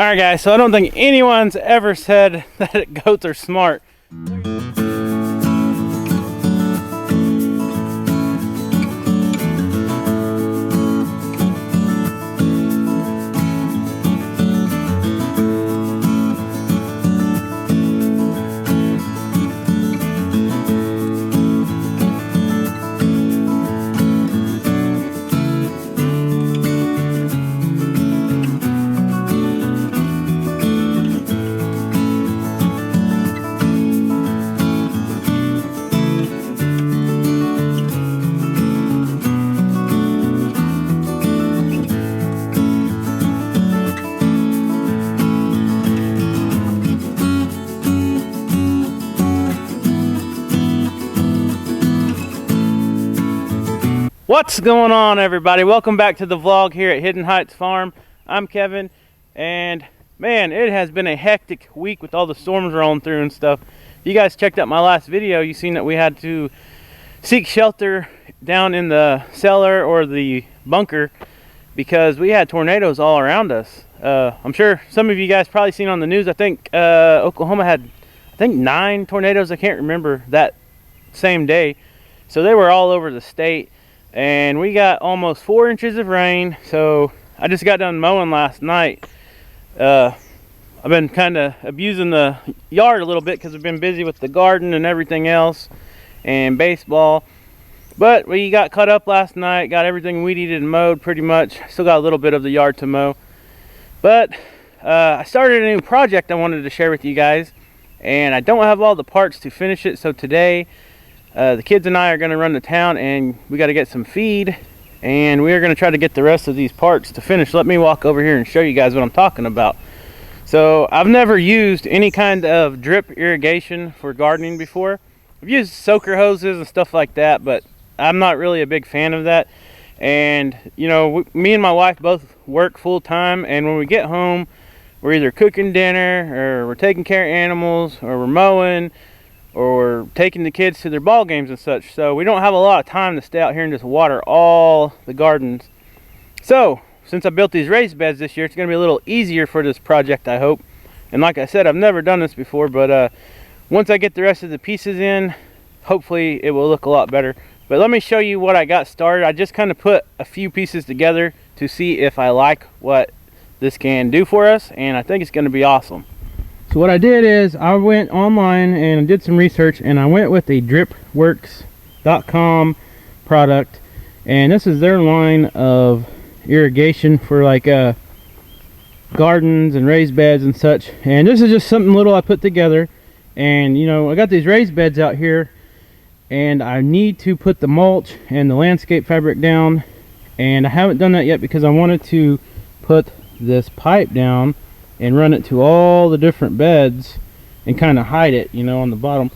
Alright guys, so I don't think anyone's ever said that goats are smart. What's going on, everybody? Welcome back to the vlog here at Hidden Heights Farm. I'm Kevin, and man, it has been a hectic week with all the storms rolling through and stuff. If you guys checked out my last video, you seen that we had to seek shelter down in the cellar or the bunker because we had tornadoes all around us. I'm sure some of you guys probably seen on the news. I think Oklahoma had 9 tornadoes. I can't remember that same day. So they were all over the state. And we got almost 4 inches of rain. So I just got done mowing last night. I've been kind of abusing the yard a little bit because we've been busy with the garden and everything else and baseball. But we got cut up last night, got everything weed-eated and mowed pretty much. Still got a little bit of the yard to mow. But I started a new project I wanted to share with you guys, and I don't have all the parts to finish it. So today the kids and I are going to run to town, and we got to get some feed, and we are going to try to get the rest of these parts to finish. Let me walk over here and show you guys what I'm talking about. So I've never used any kind of drip irrigation for gardening before. I've used soaker hoses and stuff like that, but I'm not really a big fan of that. And you know, me and my wife both work full-time, and when we get home, we're either cooking dinner, or we're taking care of animals, or we're mowing, or taking the kids to their ball games and such. So we don't have a lot of time to stay out here and just water all the gardens. So since I built these raised beds this year, it's going to be a little easier for this project, I hope. And like I said, I've never done this before, but once I get the rest of the pieces in, hopefully it will look a lot better. But let me show you what I got started. I just kind of put a few pieces together to see if I like what this can do for us, and I think it's going to be awesome. So what I did is I went online and did some research, and I went with the dripworks.com product, and this is their line of irrigation for like gardens and raised beds and such. And this is just something little I put together. And you know, I got these raised beds out here, and I need to put the mulch and the landscape fabric down, and I haven't done that yet because I wanted to put this pipe down and run it to all the different beds and kind of hide it, you know, on the bottom.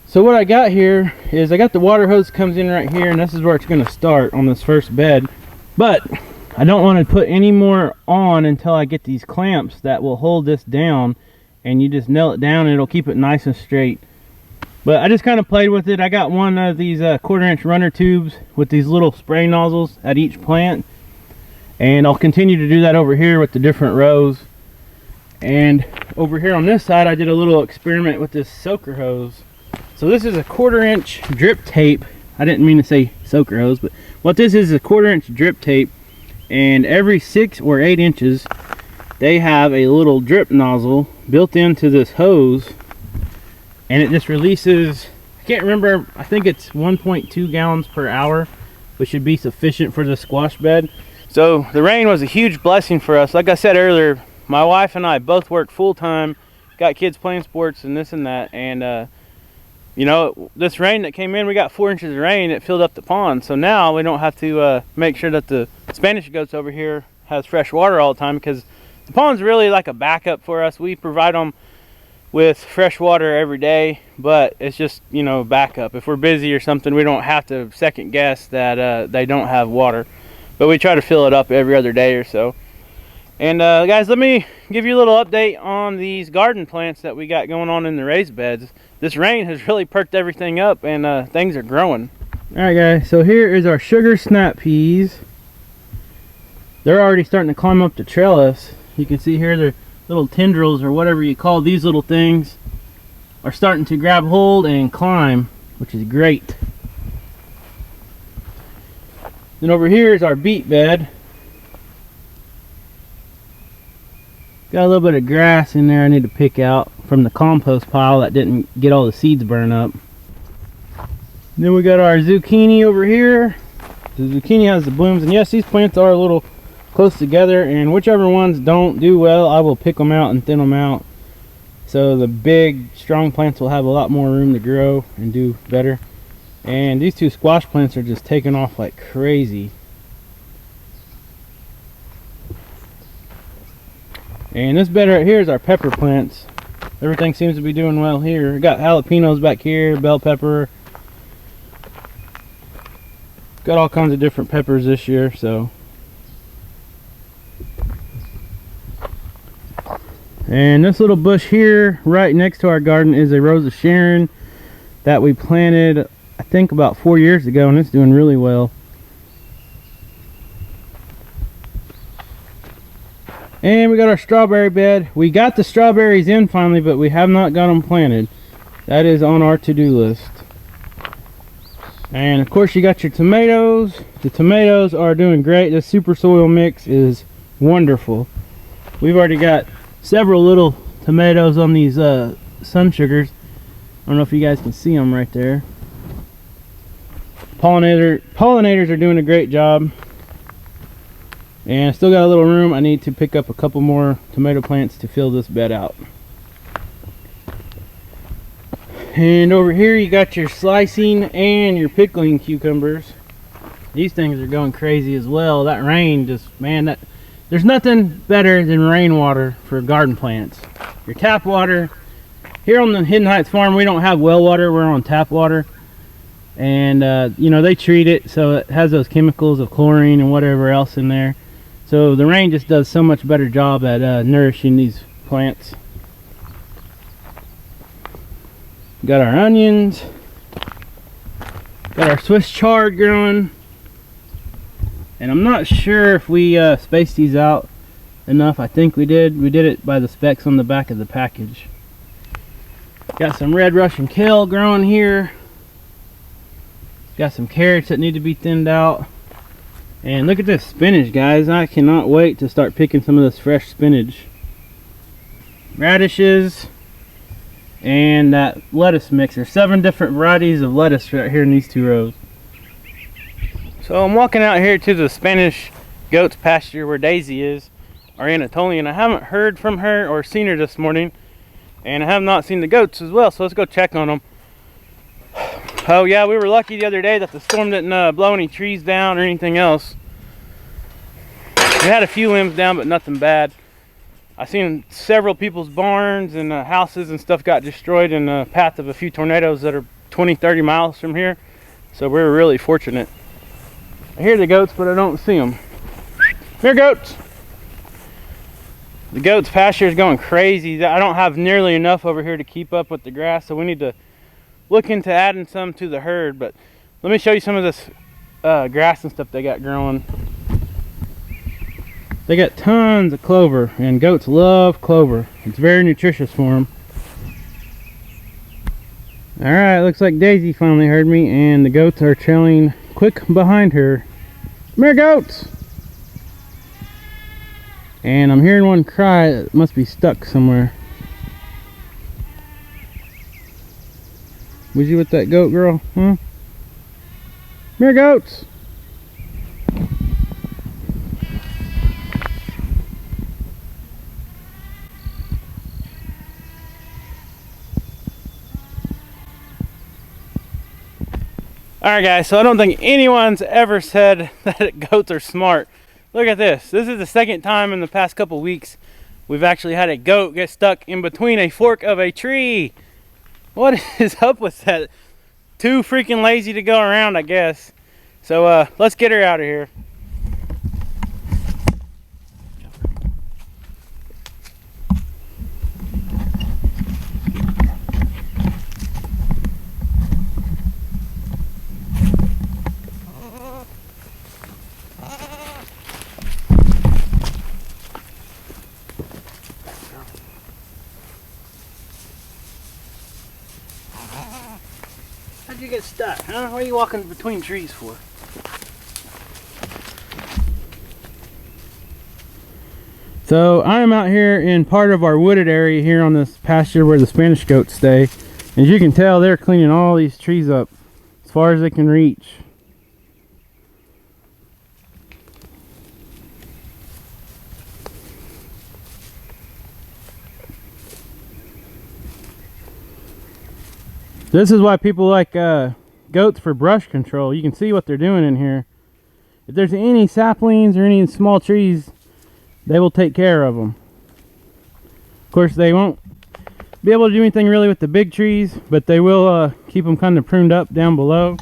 So what I got here is I got the water hose comes in right here, and this is where it's going to start on this first bed. But I don't want to put any more on until I get these clamps that will hold this down, and you just nail it down and it'll keep it nice and straight. But I just kind of played with it. I got one of these 1/4-inch runner tubes with these little spray nozzles at each plant, and I'll continue to do that over here with the different rows. And over here on this side, I did a little experiment with this soaker hose. So this is a 1/4-inch drip tape. I didn't mean to say soaker hose, but what this is a 1/4-inch drip tape, and every 6 or 8 inches they have a little drip nozzle built into this hose, and it just releases, I can't remember, I think it's 1.2 gallons per hour, which should be sufficient for the squash bed. So the rain was a huge blessing for us. Like I said earlier, my wife and I both work full-time, got kids playing sports and this and that, and you know, this rain that came in, we got 4 inches of rain, it filled up the pond. So now we don't have to make sure that the Spanish goats over here has fresh water all the time, because the pond's really like a backup for us. We provide them with fresh water every day, but it's just, you know, backup. If we're busy or something, we don't have to second guess that they don't have water, but we try to fill it up every other day or so. And guys, let me give you a little update on these garden plants that we got going on in the raised beds. This rain has really perked everything up, and things are growing. Alright guys, so here is our sugar snap peas. They're already starting to climb up the trellis, You can see here the little tendrils, or whatever you call these little things, are starting to grab hold and climb, which is great. Then over here is our beet bed. Got a little bit of grass in there I need to pick out from the compost pile that didn't get all the seeds burned up. Then we got our zucchini over here. The zucchini has the blooms, and yes, these plants are a little close together, and whichever ones don't do well, I will pick them out and thin them out. So the big, strong plants will have a lot more room to grow and do better. And these two squash plants are just taking off like crazy. And this bed right here is our pepper plants. Everything seems to be doing well here. We got jalapenos back here, bell pepper. Got all kinds of different peppers this year, so. And this little bush here, right next to our garden, is a rose of Sharon that we planted, I think, about 4 years ago, and it's doing really well. And we got our strawberry bed. We got the strawberries in finally, but we have not got them planted. That is on our to-do list. And of course you got your tomatoes. The tomatoes are doing great. This super soil mix is wonderful. We've already got several little tomatoes on these sun sugars. I don't know if you guys can see them right there. Pollinators are doing a great job. And I still got a little room. I need to pick up a couple more tomato plants to fill this bed out. And over here you got your slicing and your pickling cucumbers. These things are going crazy as well. That rain just, man, there's nothing better than rainwater for garden plants. Your tap water, here on the Hidden Heights farm, we don't have well water, we're on tap water. And you know, they treat it so it has those chemicals of chlorine and whatever else in there. So the rain just does so much better job at nourishing these plants. Got our onions, got our Swiss chard growing, and I'm not sure if we spaced these out enough. I think we did. We did it by the specs on the back of the package. Got some red Russian kale growing here. Got some carrots that need to be thinned out. And look at this spinach, guys. I cannot wait to start picking some of this fresh spinach. Radishes. And that lettuce mix. There's 7 different varieties of lettuce right here in these 2 rows. So I'm walking out here to the Spanish goats pasture where Daisy is, our Anatolian. I haven't heard from her or seen her this morning, and I have not seen the goats as well, so let's go check on them. Oh yeah, we were lucky the other day that the storm didn't blow any trees down or anything else. We had a few limbs down, but nothing bad. I seen several people's barns and houses and stuff got destroyed in the path of a few tornadoes that are 20-30 miles from here. So we're really fortunate. I hear the goats, but I don't see them. Here, goats! The goats' pasture is going crazy. I don't have nearly enough over here to keep up with the grass, so we need to look into adding some to the herd. But let me show you some of this grass and stuff they got growing. They got tons of clover, and goats love clover. It's very nutritious for them. Alright, looks like Daisy finally heard me, and the goats are trailing quick behind her. Come here, goats! And I'm hearing one cry. It must be stuck somewhere. Was you with that goat girl? Huh? Come here, goats! Alright guys, so I don't think anyone's ever said that goats are smart. Look at this. This is the second time in the past couple weeks we've actually had a goat get stuck in between a fork of a tree. What is up with that? Too freaking lazy to go around, I guess. So let's get her out of here. you get stuck, huh? What are you walking between trees for? So I am out here in part of our wooded area here on this pasture where the Spanish goats stay. As you can tell, they're cleaning all these trees up as far as they can reach. This is why people like goats for brush control. You can see what they're doing in here. If there's any saplings or any small trees, they will take care of them. Of course, they won't be able to do anything really with the big trees, but they will keep them kind of pruned up down below.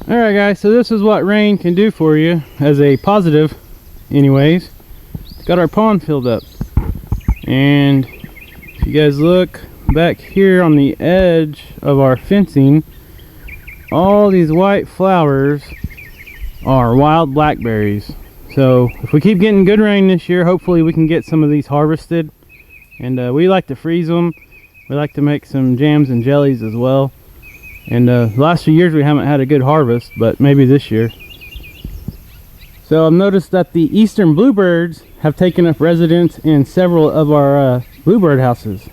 Alright guys, so this is what rain can do for you as a positive anyways. Got our pond filled up. And if you guys look back here on the edge of our fencing, all these white flowers are wild blackberries. So if we keep getting good rain this year, hopefully we can get some of these harvested. And we like to freeze them. We like to make some jams and jellies as well. And the last few years we haven't had a good harvest, but maybe this year. So I've noticed that the eastern bluebirds have taken up residence in several of our bluebird houses.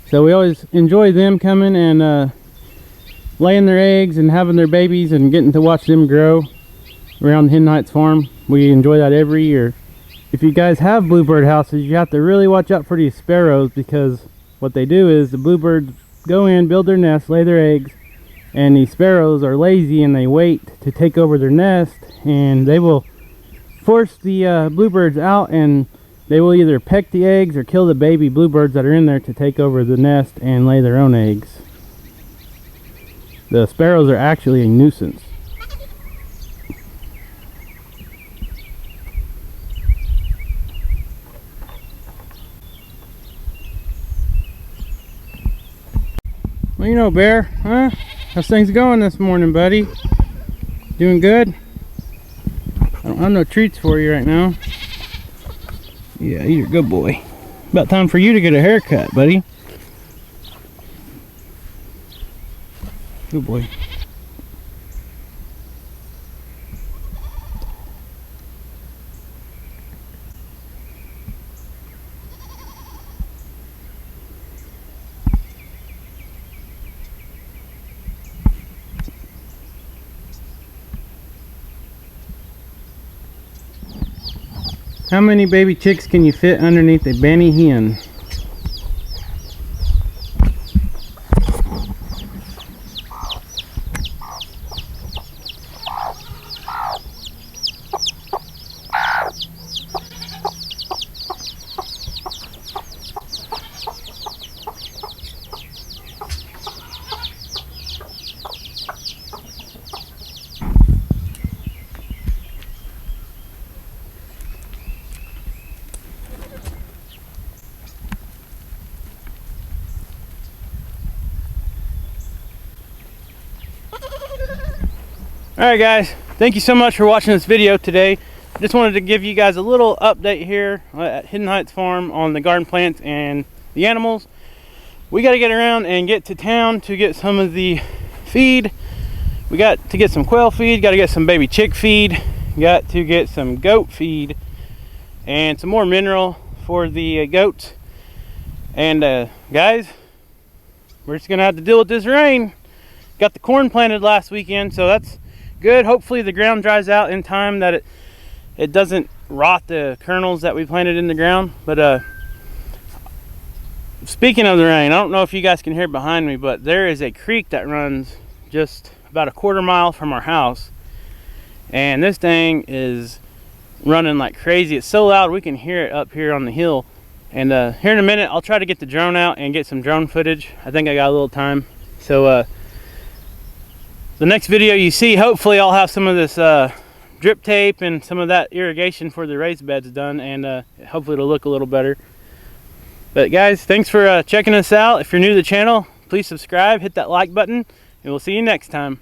So we always enjoy them coming and laying their eggs and having their babies and getting to watch them grow around Hidden Heights Farm. We enjoy that every year. If you guys have bluebird houses, you have to really watch out for these sparrows, because what they do is the bluebirds go in, build their nest, lay their eggs, and these sparrows are lazy and they wait to take over their nest, and they will force the bluebirds out, and they will either peck the eggs or kill the baby bluebirds that are in there to take over the nest and lay their own eggs. The sparrows are actually a nuisance. Well, you know, Bear, huh? How's things going this morning, buddy? Doing good? I don't have no treats for you right now. Yeah, you're a good boy. About time for you to get a haircut, buddy. Good boy. How many baby chicks can you fit underneath a Benny hen? Alright guys, thank you so much for watching this video today. Just wanted to give you guys a little update here at Hidden Heights Farm on the garden plants and the animals. We got to get around and get to town to get some of the feed. We got to get some quail feed, got to get some baby chick feed, got to get some goat feed and some more mineral for the goats. And guys, we're just gonna have to deal with this rain. Got the corn planted last weekend, so that's good. Hopefully the ground dries out in time that it doesn't rot the kernels that we planted in the ground. But speaking of the rain, I don't know if you guys can hear behind me, but there is a creek that runs just about a quarter mile from our house, and this thing is running like crazy. It's so loud we can hear it up here on the hill. And here in a minute I'll try to get the drone out and get some drone footage. I think I got a little time, so the next video you see, hopefully I'll have some of this drip tape and some of that irrigation for the raised beds done, and hopefully it'll look a little better. But guys, thanks for checking us out. If you're new to the channel, please subscribe, hit that like button, and we'll see you next time.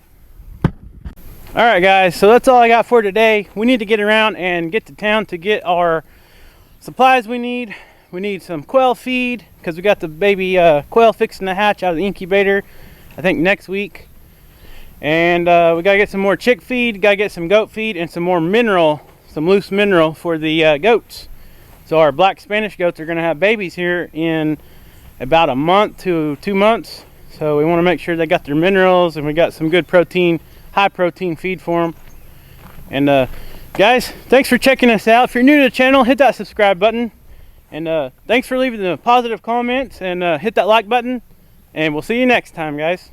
All right guys, so that's all I got for today. We need to get around and get to town to get our supplies we need. We need some quail feed because we got the baby quail fixing to hatch out of the incubator, I think next week. And we gotta get some more chick feed, gotta get some goat feed, and some more mineral, some loose mineral for the goats. So our black Spanish goats are gonna have babies here in about a month to 2 months. So we wanna make sure they got their minerals, and we got some good protein, high protein feed for them. And guys, thanks for checking us out. If you're new to the channel, hit that subscribe button. And thanks for leaving the positive comments, and hit that like button. And we'll see you next time, guys.